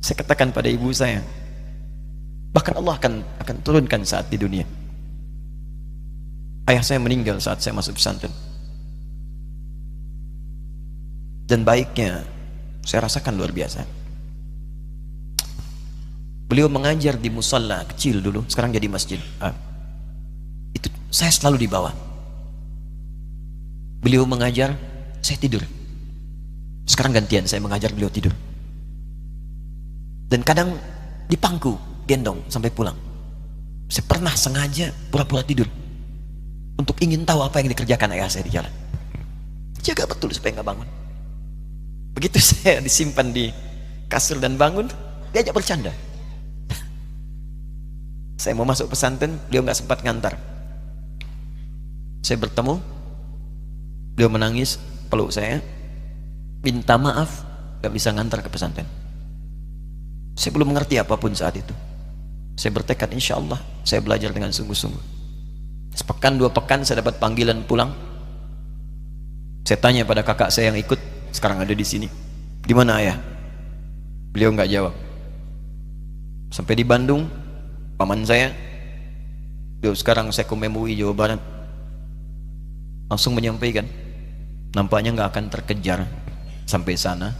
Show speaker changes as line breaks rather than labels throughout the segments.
Saya katakan pada ibu saya, bahkan Allah akan turunkan saat di dunia. Ayah saya meninggal saat saya masuk pesantren, dan baiknya saya rasakan luar biasa. Beliau mengajar di musalla kecil dulu, sekarang jadi masjid. Itu saya selalu di bawah. Beliau mengajar, saya tidur. Sekarang gantian, saya mengajar, beliau tidur. Dan kadang dipangku, gendong sampai pulang. Saya pernah sengaja pura-pura tidur untuk ingin tahu apa yang dikerjakan ayah saya di jalan. Jaga betul supaya nggak bangun. Begitu saya disimpan di kasur dan bangun, diajak bercanda. Saya mau masuk pesantren, beliau nggak sempat ngantar. Saya bertemu, beliau menangis, peluk saya, minta maaf, nggak bisa ngantar ke pesantren. Saya belum mengerti apapun saat itu. Saya bertekad, insya Allah saya belajar dengan sungguh-sungguh. Sepekan 2 pekan saya dapat panggilan pulang. Saya tanya pada kakak saya yang ikut, sekarang ada di sini, di mana ayah? Beliau nggak jawab. Sampai di Bandung, paman saya, beliau sekarang Sekom MUI Jawa Barat, langsung menyampaikan, nampaknya nggak akan terkejar sampai sana,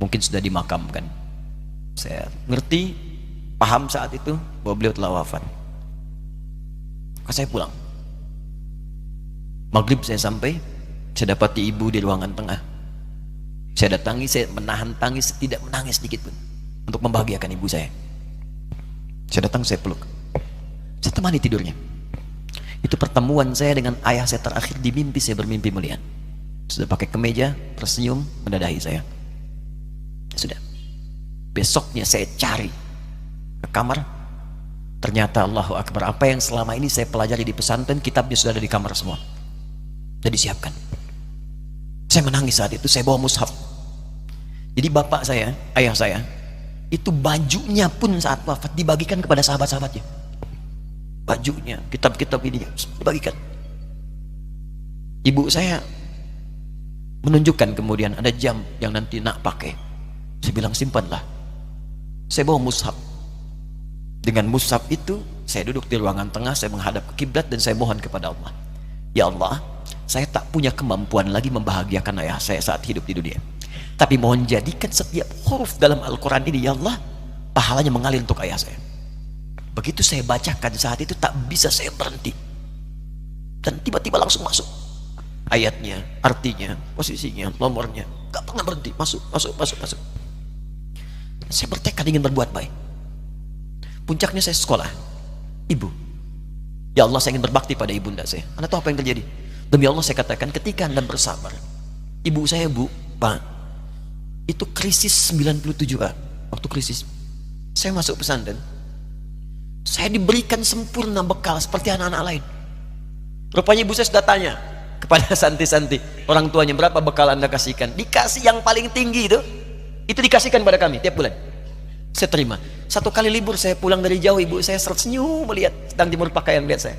mungkin sudah dimakamkan. Saya ngerti, paham saat itu bahwa beliau telah wafat. Maka saya pulang. Maghrib saya sampai, saya dapati ibu di ruangan tengah. Saya datangi, saya menahan tangis, tidak menangis sedikit pun untuk membahagiakan ibu saya. Saya datang, saya peluk, saya temani tidurnya. Itu pertemuan saya dengan ayah saya terakhir di mimpi. Saya bermimpi melihat sudah pakai kemeja, tersenyum, mendadahi saya. Sudah. Besoknya saya cari ke kamar, ternyata Allahu Akbar, apa yang selama ini saya pelajari di pesantren, kitabnya sudah ada di kamar semua, sudah disiapkan. Saya menangis saat itu. Saya bawa mushaf. Jadi bapak saya, ayah saya, itu bajunya pun saat wafat dibagikan kepada sahabat-sahabatnya. Bajunya, kitab-kitab ini dibagikan. Ibu saya menunjukkan kemudian ada jam yang nanti nak pakai. Saya bilang, simpanlah. Saya bawa mushaf. Dengan mushaf itu saya duduk di ruangan tengah, saya menghadap ke kiblat dan saya mohon kepada Allah, ya Allah, saya tak punya kemampuan lagi membahagiakan ayah saya saat hidup di dunia, tapi mohon jadikan setiap huruf dalam Al-Quran ini, ya Allah, pahalanya mengalir untuk ayah saya. Begitu saya bacakan saat itu, tak bisa saya berhenti, dan tiba-tiba langsung masuk ayatnya, artinya, posisinya, nomornya, gak pernah berhenti, masuk. Saya bertekad ingin berbuat baik. Puncaknya saya sekolah. Ibu, ya Allah, saya ingin berbakti pada ibunda saya. Anda tahu apa yang terjadi? Demi Allah saya katakan, ketika Anda bersabar, ibu saya, Bu, Pak, itu krisis 97 Pak. Waktu krisis saya masuk pesantren, saya diberikan sempurna bekal seperti anak-anak lain. Rupanya ibu saya sudah tanya kepada santi-santi, orang tuanya, berapa bekal Anda kasihkan? Dikasih yang paling tinggi itu dikasihkan pada kami tiap bulan. Saya terima. Satu kali libur saya pulang dari jauh, ibu saya tersenyum melihat sedang jemur pakaian, lihat saya.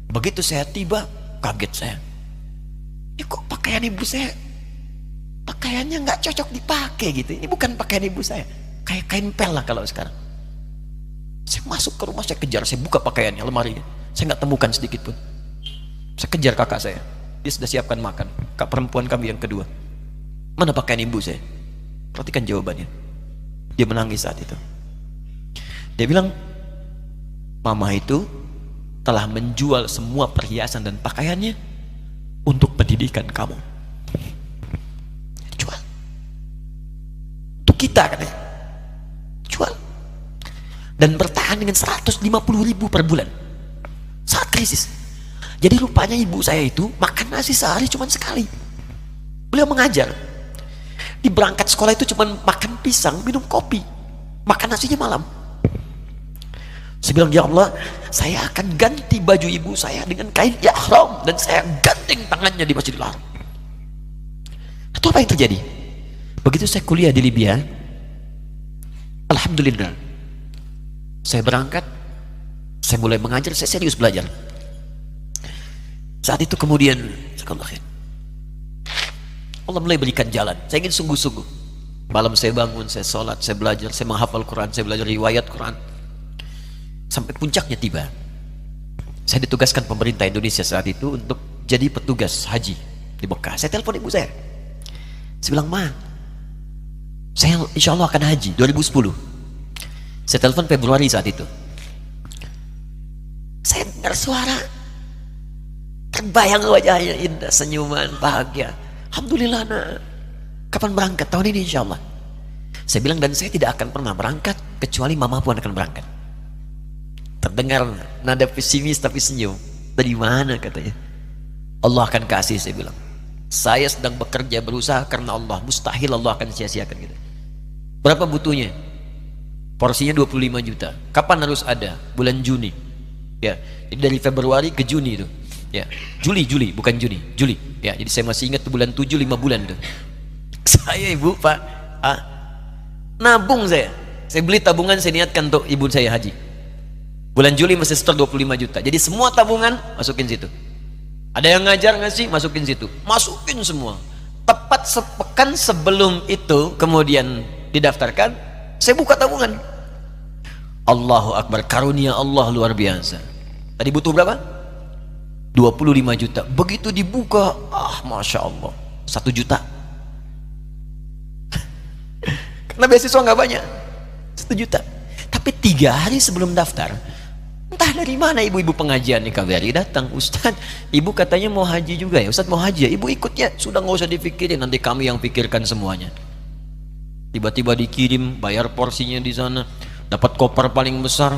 Begitu saya tiba, kaget saya. Ini kok pakaian ibu saya, pakaiannya nggak cocok dipakai gitu. Ini bukan pakaian ibu saya, kayak kain pel lah kalau sekarang. Saya masuk ke rumah, saya kejar, saya buka pakaiannya, lemari, saya nggak temukan sedikit pun. Saya kejar kakak saya, dia sudah siapkan makan. Kak perempuan kami yang kedua, mana pakaian ibu saya? Perhatikan jawabannya. Dia menangis saat itu. Dia bilang, mama itu telah menjual semua perhiasan dan pakaiannya untuk pendidikan kamu. Jual. Untuk kita katanya. Jual. Dan bertahan dengan 150.000 per bulan saat krisis. Jadi rupanya ibu saya itu makan nasi sehari cuma sekali. Beliau mengajar. Di berangkat sekolah itu cuma makan pisang, minum kopi, makan nasinya malam. Saya bilang, ya Allah, saya akan ganti baju ibu saya dengan kain ihram dan saya gandeng tangannya di Masjidil Haram. Itu apa yang terjadi? Begitu saya kuliah di Libya, alhamdulillah, saya berangkat, saya mulai mengajar, saya serius belajar. Saat itu kemudian Allah mulai berikan jalan. Saya ingin sungguh-sungguh. Malam saya bangun, saya sholat, saya belajar, saya menghafal Quran, saya belajar riwayat Quran. Sampai puncaknya tiba. Saya ditugaskan pemerintah Indonesia saat itu untuk jadi petugas haji di Mekah. Saya telepon ibu saya. Saya bilang, Ma, saya insya Allah akan haji 2010. Saya telepon Februari saat itu. Saya dengar suara, terbayang wajahnya indah, senyuman, bahagia. Alhamdulillah, nak. Kapan berangkat? Tahun ini insya Allah. Saya bilang, dan saya tidak akan pernah berangkat kecuali mama pun akan berangkat. Terdengar nada pesimis tapi senyum. Dari mana katanya? Allah akan kasih, saya bilang. Saya sedang bekerja berusaha karena Allah. Mustahil Allah akan sia-siakan gitu. Berapa butuhnya? Porsinya 25 juta. Kapan harus ada? Bulan Juni. Ya, jadi dari Februari ke Juni itu. Ya, Juli bukan Juni, Juli. Ya, jadi saya masih ingat bulan 7 5 bulan tuh. Saya ibu pak, nabung saya beli tabungan, saya niatkan untuk ibu saya haji. Bulan Juli masih setor 25 juta. Jadi semua tabungan masukin situ. Ada yang ngajar ngasih, masukin situ, masukin semua. Tepat sepekan sebelum itu kemudian didaftarkan, saya buka tabungan. Allahu Akbar, karunia Allah luar biasa. Tadi butuh berapa? 25 juta. Begitu dibuka, Masya Allah, 1 juta. Karena beasiswa nggak banyak, 1 juta. Tapi 3 hari sebelum daftar, entah dari mana ibu-ibu pengajian nih KBRI datang. Ustadz, ibu katanya mau haji juga ya? Ustadz mau haji ya? Ibu ikut ya? Sudah nggak usah dipikirin, nanti kami yang pikirkan semuanya. Tiba-tiba dikirim, bayar porsinya di sana, dapat koper paling besar.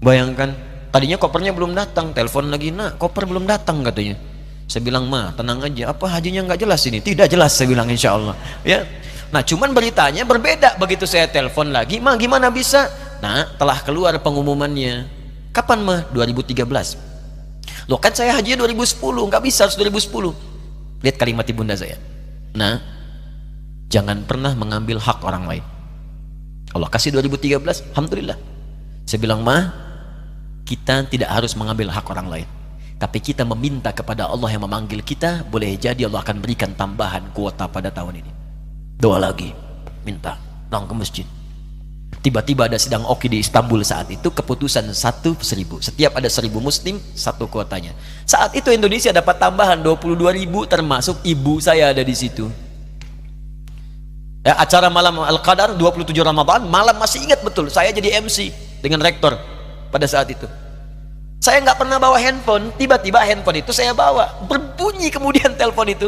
Bayangkan, tadinya kopernya belum datang, telepon lagi, nak koper belum datang katanya. Saya bilang, Ma, tenang aja, apa hajinya nggak jelas ini? Tidak jelas, saya bilang, insya Allah ya. Nah, cuman beritanya berbeda. Begitu saya telepon lagi, Ma, gimana bisa? Nah, telah keluar pengumumannya. Kapan, Ma? 2013. Loh, kan saya haji 2010, nggak bisa, harus 2010. Lihat kalimat ibunda saya. Nah, jangan pernah mengambil hak orang lain. Allah kasih 2013, alhamdulillah. Saya bilang, Ma, kita tidak harus mengambil hak orang lain, tapi kita meminta kepada Allah yang memanggil kita. Boleh jadi Allah akan berikan tambahan kuota pada tahun ini. Doa lagi, minta, datang ke masjid. Tiba-tiba ada sidang Oki di Istanbul saat itu, keputusan 1.000. Setiap ada 1.000 muslim, 1 kuotanya. Saat itu Indonesia dapat tambahan 22.000, termasuk ibu saya ada di situ. Ya, acara malam Al-Qadar 27 Ramadan, malam masih ingat betul, saya jadi MC dengan rektor pada saat itu. Saya nggak pernah bawa handphone, tiba-tiba handphone itu saya bawa, berbunyi kemudian telepon itu.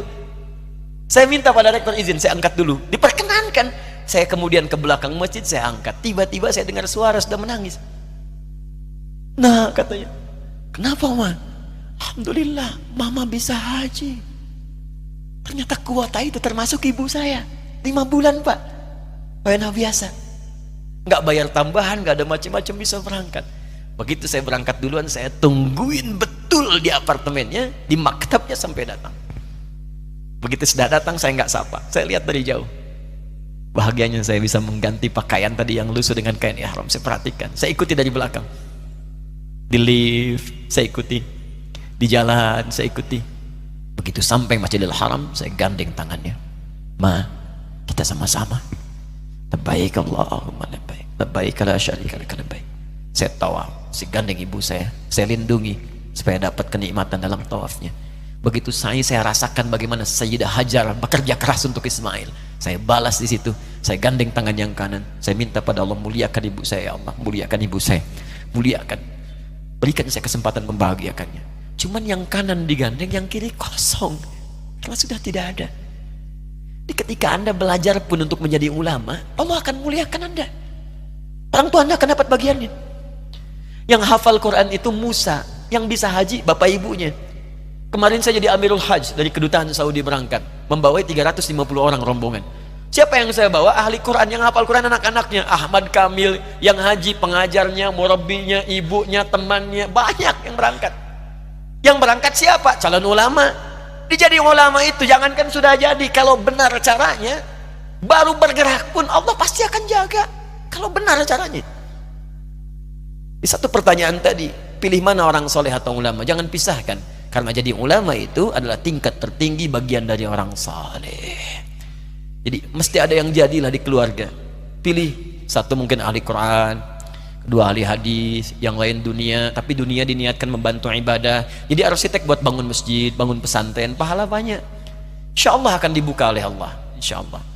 Saya minta pada rektor izin, saya angkat dulu, diperkenankan. Saya kemudian ke belakang masjid, saya angkat. Tiba-tiba saya dengar suara sudah menangis. Nah, katanya, kenapa, Ma? Alhamdulillah, Mama bisa haji. Ternyata kuota itu termasuk ibu saya. 5 bulan, Pak. Enak biasa. Nggak bayar tambahan, nggak ada macam-macam, bisa berangkat. Begitu saya berangkat duluan, saya tungguin betul di apartemennya, di maktabnya sampai datang. Begitu sudah datang, saya nggak sapa, saya lihat dari jauh. Bahagianya saya bisa mengganti pakaian tadi yang lusuh dengan kain ihram. Saya perhatikan, saya ikuti dari belakang. Di lift, saya ikuti. Di jalan, saya ikuti. Begitu sampai Masjidil Haram, saya gandeng tangannya. Ma, kita sama-sama. Labbaik Allahumma labbaik. Labbaik la syarika lak labbaik. Saya tawaf, saya gandeng ibu saya lindungi supaya dapat kenikmatan dalam tawafnya. Begitu saya rasakan bagaimana Sayyidah Hajar bekerja keras untuk Ismail. Saya balas di situ. Saya gandeng tangan yang kanan. Saya minta pada Allah, muliakan ibu saya, ya Allah, muliakan ibu saya, muliakan. Berikan saya kesempatan membahagiakannya. Cuman yang kanan digandeng, yang kiri kosong, karena sudah tidak ada. Jadi ketika Anda belajar pun untuk menjadi ulama, Allah akan muliakan Anda. Orang tua Anda akan dapat bagiannya. Yang hafal Quran itu Musa, yang bisa haji bapak ibunya. Kemarin saya jadi Amirul Hajj dari kedutaan Saudi berangkat, membawa 350 orang rombongan. Siapa yang saya bawa? Ahli Quran, yang hafal Quran anak-anaknya. Ahmad Kamil, yang haji, pengajarnya, murabbinya, ibunya, temannya, banyak yang berangkat. Yang berangkat siapa? Calon ulama. Dijadi ulama itu, jangankan sudah jadi, kalau benar caranya, baru bergerak pun Allah pasti akan jaga. Kalau benar caranya. Di satu pertanyaan tadi, pilih mana orang soleh atau ulama? Jangan pisahkan. Karena jadi ulama itu adalah tingkat tertinggi bagian dari orang saleh. Jadi mesti ada yang jadilah di keluarga. Pilih satu mungkin ahli Quran, kedua ahli hadis, yang lain dunia, tapi dunia diniatkan membantu ibadah. Jadi arsitek buat bangun masjid, bangun pesantren, pahala banyak. Insya Allah akan dibuka oleh Allah, insya Allah.